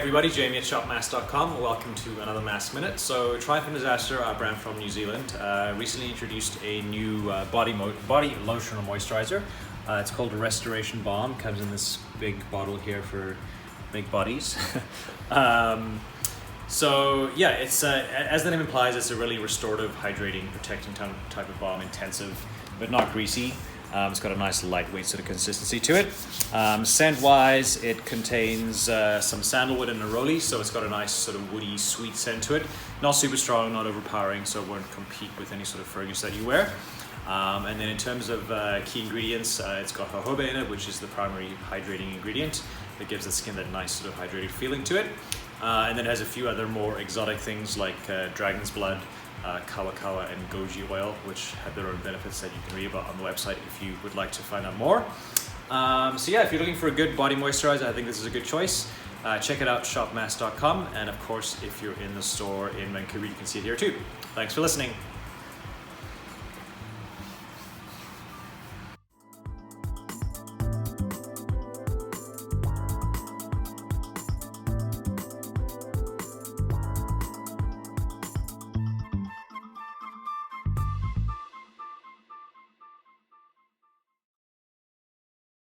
everybody, Jamie at shopmasc.com. Welcome to another MASC Minute. So Triumph & Disaster, our brand from New Zealand, recently introduced a new body lotion or moisturizer. It's called a Restoration Balm. Comes in this big bottle here for big bodies. So yeah, it's as the name implies, it's a really restorative, hydrating, protecting type of balm, intensive, but not greasy. It's got a nice lightweight sort of consistency to it. Scent-wise, it contains some sandalwood and neroli, so it's got a nice sort of woody, sweet scent to it. Not super strong, not overpowering, so it won't compete with any sort of fragrance that you wear. And then in terms of key ingredients, it's got jojoba in it, which is the primary hydrating ingredient that gives the skin that nice sort of hydrated feeling to it. And then it has a few other more exotic things like dragon's blood, kawa and goji oil, which have their own benefits that you can read about on the website if you would like to find out more. So yeah, if you're looking for a good body moisturizer, I think this is a good choice. Check it out, shopmasc.com, and of course if you're in the store in Vancouver, you can see it here too. Thanks for listening.